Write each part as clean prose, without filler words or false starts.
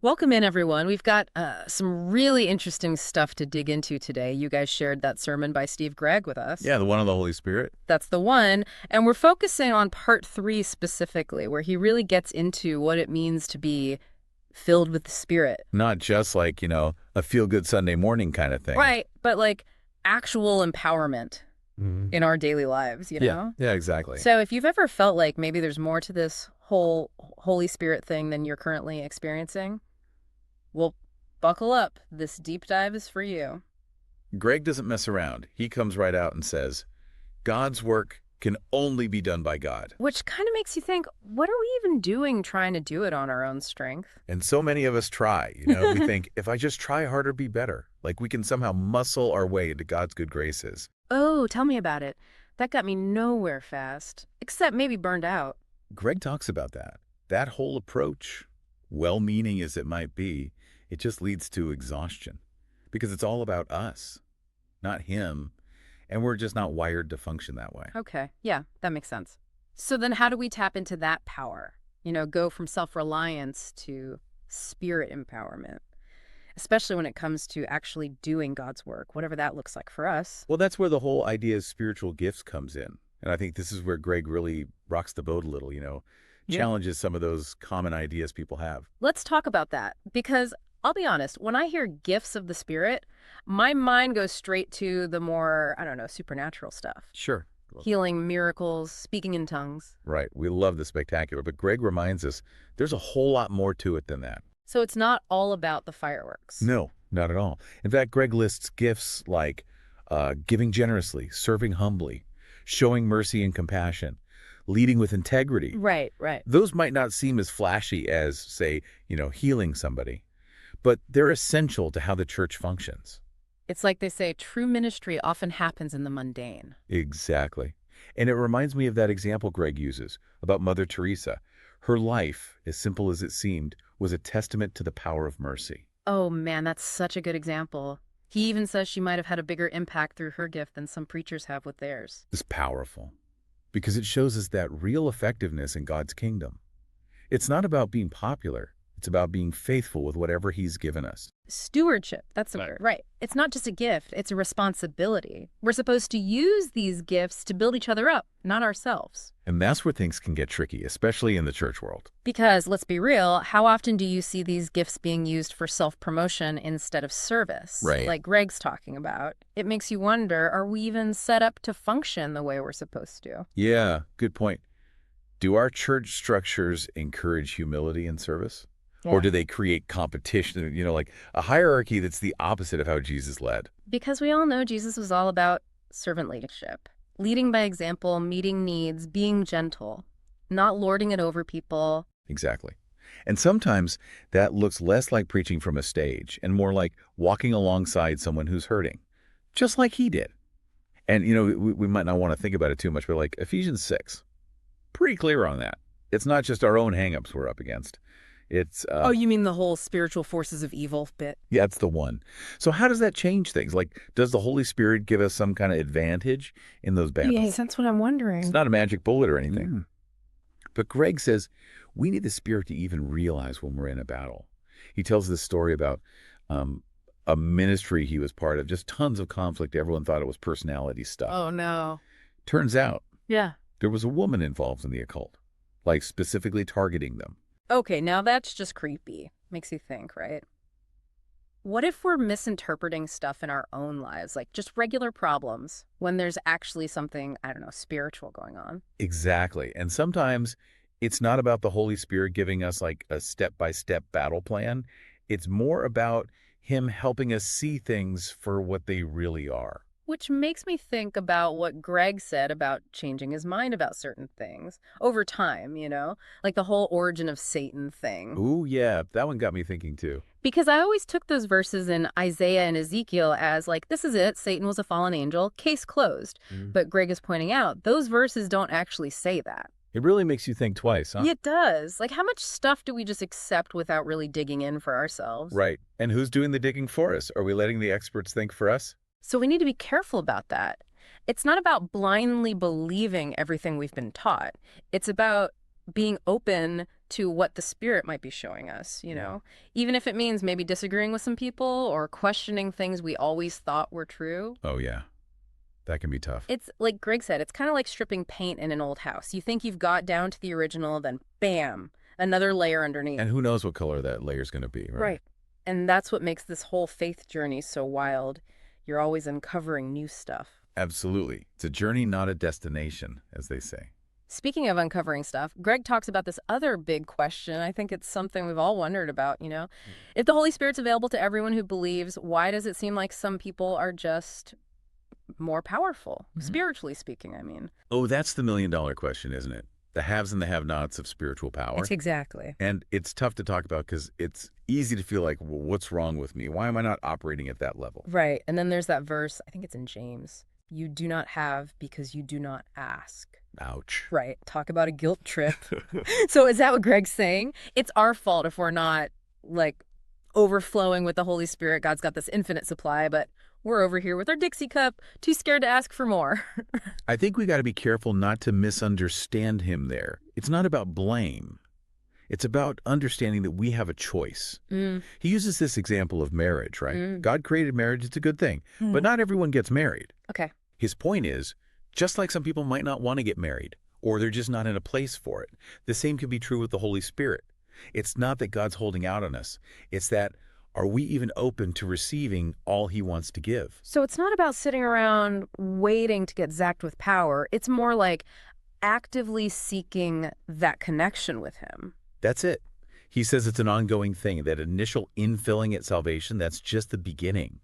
Welcome in, everyone. We've got some really interesting stuff to dig into today. You guys shared that sermon by Steve Gregg with us. Yeah, the one on the Holy Spirit. That's the one. And we're focusing on part 3 specifically, where he really gets into what it means to be filled with the Spirit. Not just like, a feel-good Sunday morning kind of thing. Right. But like actual empowerment Mhm. in our daily lives, you Yeah, know? yeah, exactly. So if you've ever felt like maybe there's more to this whole Holy Spirit thing than you're currently experiencing, well, buckle up. This deep dive is for you. Greg doesn't mess around. He comes right out and says, God's work can only be done by God. Which kind of makes you think, what are we even doing trying to do it on our own strength? And so many of us try, we think, if I just try harder, be better. Like we can somehow muscle our way into God's good graces. Oh, tell me about it. That got me nowhere fast, except maybe burned out. Greg talks about that. That whole approach, well-meaning as it might be, it just leads to exhaustion because it's all about us, not him. And we're just not wired to function that way. Okay, yeah, that makes sense. So then how do we tap into that power? Go from self-reliance to spirit empowerment, especially when it comes to actually doing God's work, whatever that looks like for us. Well, that's where the whole idea of spiritual gifts comes in. And I think this is where Greg really rocks the boat a little, Yeah. challenges some of those common ideas people have. Let's talk about that because I'll be honest, when I hear gifts of the Spirit, my mind goes straight to the more, I don't know, supernatural stuff. Sure. Healing, miracles, speaking in tongues. Right. We love the spectacular, but Greg reminds us there's a whole lot more to it than that. So it's not all about the fireworks. No, not at all. In fact, Greg lists gifts like giving generously, serving humbly, showing mercy and compassion, leading with integrity. Right, right. Those might not seem as flashy as, say, healing somebody, but they're essential to how the church functions. It's like they say, true ministry often happens in the mundane. Exactly. And it reminds me of that example Greg uses about Mother Teresa. Her life, as simple as it seemed, was a testament to the power of mercy. Oh man, that's such a good example. He even says she might have had a bigger impact through her gift than some preachers have with theirs. It's powerful because it shows us that real effectiveness in God's kingdom. It's not about being popular. It's about being faithful with whatever he's given us. Stewardship, that's the Right. word. Right. It's not just a gift, it's a responsibility. We're supposed to use these gifts to build each other up, not ourselves. And that's where things can get tricky, especially in the church world. Because, let's be real, how often do you see these gifts being used for self-promotion instead of service? Right. Like Greg's talking about. It makes you wonder, are we even set up to function the way we're supposed to? Yeah, good point. Do our church structures encourage humility and service? Or do they create competition, like a hierarchy that's the opposite of how Jesus led? Because we all know Jesus was all about servant leadership, leading by example, meeting needs, being gentle, not lording it over people. Exactly. And sometimes that looks less like preaching from a stage and more like walking alongside someone who's hurting, just like he did. And, we might not want to think about it too much, but like Ephesians 6, pretty clear on that. It's not just our own hangups we're up against. It's Oh, you mean the whole spiritual forces of evil bit? yeah, it's the one. So how does that change things? Like, does the Holy Spirit give us some kind of advantage in those battles? Yes, that's what I'm wondering. It's not a magic bullet or anything. But Greg says we need the Spirit to even realize when we're in a battle. He tells this story about a ministry he was part of, just tons of conflict. Everyone thought it was personality stuff. Oh, no. Turns out Yeah. there was a woman involved in the occult, like specifically targeting them. Okay, now that's just creepy. Makes you think, right? What if we're misinterpreting stuff in our own lives, like just regular problems, when there's actually something, I don't know, spiritual going on? Exactly. And sometimes it's not about the Holy Spirit giving us like a step-by-step battle plan. It's more about him helping us see things for what they really are. Which makes me think about what Greg said about changing his mind about certain things over time, like the whole origin of Satan thing. Ooh, yeah, that one got me thinking too. Because I always took those verses in Isaiah and Ezekiel as like, this is it, Satan was a fallen angel, case closed. But Greg is pointing out, those verses don't actually say that. It really makes you think twice, huh? It does. Like, how much stuff do we just accept without really digging in for ourselves? Right. And who's doing the digging for us? Are we letting the experts think for us? So we need to be careful about that. It's not about blindly believing everything we've been taught. It's about being open to what the Spirit might be showing us, even if it means maybe disagreeing with some people or questioning things we always thought were true. Oh, yeah. That can be tough. It's like Greg said, it's kind of like stripping paint in an old house. You think you've got down to the original, then bam, another layer underneath. And who knows what color that layer's going to be, right? Right. And that's what makes this whole faith journey so wild. You're always uncovering new stuff. Absolutely. It's a journey, not a destination, as they say. Speaking of uncovering stuff, Greg talks about this other big question. I think it's something we've all wondered about, If the Holy Spirit's available to everyone who believes, why does it seem like some people are just more powerful, spiritually speaking, I mean? Oh, that's the million-dollar question, isn't it? The haves and the have-nots of spiritual power. Exactly. And it's tough to talk about because it's easy to feel like, well, what's wrong with me? Why am I not operating at that level? Right. And then there's that verse, I think it's in James. You do not have because you do not ask. Ouch. Right. Talk about a guilt trip. So is that what Greg's saying? It's our fault if we're not, like, overflowing with the Holy Spirit. God's got this infinite supply, but we're over here with our Dixie cup, too scared to ask for more. I think we got to be careful not to misunderstand him there. It's not about blame. It's about understanding that we have a choice. He uses this example of marriage, right? God created marriage. It's a good thing. But not everyone gets married. Okay. His point is, just like some people might not want to get married, or they're just not in a place for it, the same can be true with the Holy Spirit. It's not that God's holding out on us. It's that, are we even open to receiving all he wants to give? So it's not about sitting around waiting to get zapped with power. It's more like actively seeking that connection with him. That's it. He says it's an ongoing thing, that initial infilling at salvation, that's just the beginning.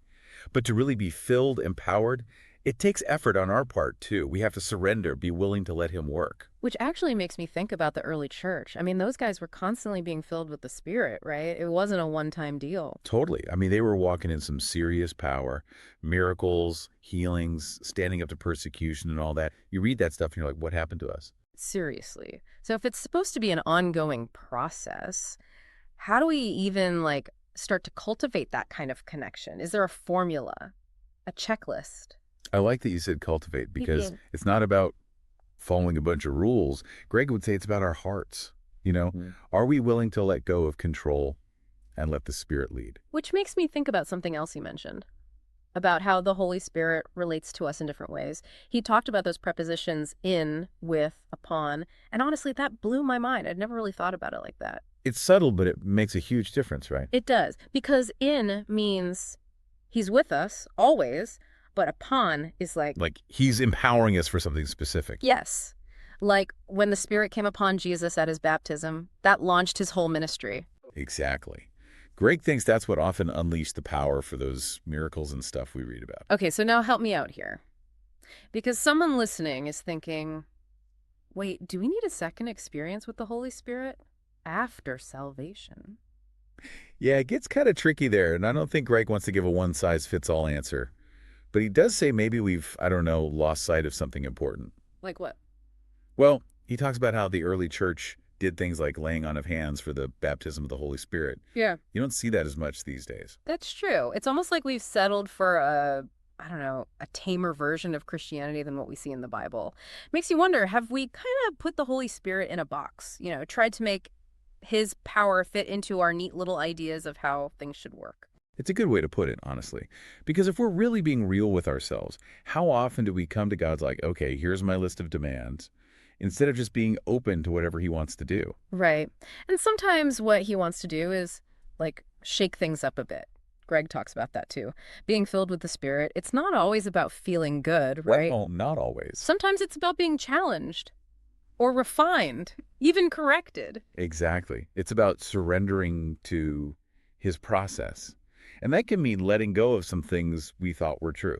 But to really be filled, empowered, it takes effort on our part, too. We have to surrender, be willing to let him work. Which actually makes me think about the early church. I mean, those guys were constantly being filled with the Spirit, right? It wasn't a one-time deal. Totally. I mean, they were walking in some serious power, miracles, healings, standing up to persecution and all that. You read that stuff and you're like, what happened to us? Seriously. So if it's supposed to be an ongoing process, how do we even, start to cultivate that kind of connection? Is there a formula, a checklist? I like that you said cultivate because it's not about following a bunch of rules. Greg would say it's about our hearts. Are we willing to let go of control and let the Spirit lead? Which makes me think about something else you mentioned, about how the Holy Spirit relates to us in different ways. He talked about those prepositions in, with, upon, and honestly, that blew my mind. I'd never really thought about it like that. It's subtle, but it makes a huge difference, right? It does, because in means he's with us always, but upon is like he's empowering us for something specific. Yes. Like when the Spirit came upon Jesus at his baptism, that launched his whole ministry. Exactly. Greg thinks that's what often unleashed the power for those miracles and stuff we read about. Okay, so now help me out here. Because someone listening is thinking, wait, do we need a second experience with the Holy Spirit after salvation? Yeah, it gets kind of tricky there, and I don't think Greg wants to give a one-size-fits-all answer. But he does say maybe we've, lost sight of something important. Like what? Well, he talks about how the early church did things like laying on of hands for the baptism of the Holy Spirit. Yeah. You don't see that as much these days. That's true. It's almost like we've settled for a tamer version of Christianity than what we see in the Bible. Makes you wonder, have we kind of put the Holy Spirit in a box? Tried to make his power fit into our neat little ideas of how things should work? It's a good way to put it, honestly. Because if we're really being real with ourselves, how often do we come to God's like, okay, here's my list of demands, instead of just being open to whatever he wants to do? Right. And sometimes what he wants to do is, shake things up a bit. Greg talks about that, too. Being filled with the Spirit, it's not always about feeling good, right? Well, not always. Sometimes it's about being challenged or refined, even corrected. Exactly. It's about surrendering to his process. And that can mean letting go of some things we thought were true,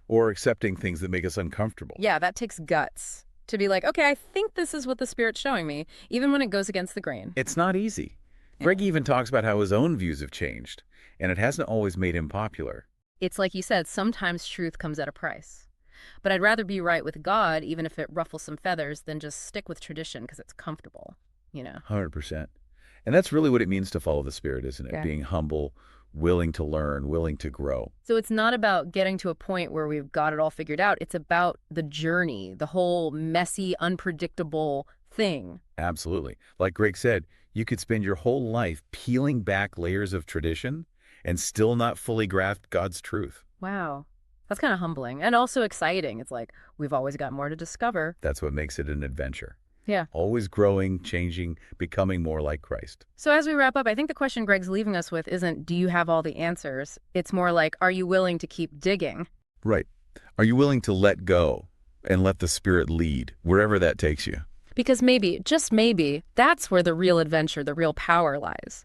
or accepting things that make us uncomfortable. Yeah, that takes guts to be like, okay, I think this is what the Spirit's showing me, even when it goes against the grain. It's not easy. Greg even talks about how his own views have changed, and it hasn't always made him popular. It's like you said, sometimes truth comes at a price. But I'd rather be right with God, even if it ruffles some feathers, than just stick with tradition because it's comfortable, 100%. And that's really what it means to follow the Spirit, isn't it? Yeah. Being humble, willing to learn, willing to grow. So it's not about getting to a point where we've got it all figured out. It's about the journey, the whole messy, unpredictable thing. Absolutely. Like Greg said, you could spend your whole life peeling back layers of tradition and still not fully grasp God's truth. Wow. That's kind of humbling and also exciting. It's like we've always got more to discover. That's what makes it an adventure. Yeah. Always growing, changing, becoming more like Christ. So as we wrap up, I think the question Greg's leaving us with isn't, do you have all the answers? It's more like, are you willing to keep digging? Right. Are you willing to let go and let the Spirit lead wherever that takes you? Because maybe, just maybe, that's where the real adventure, the real power lies.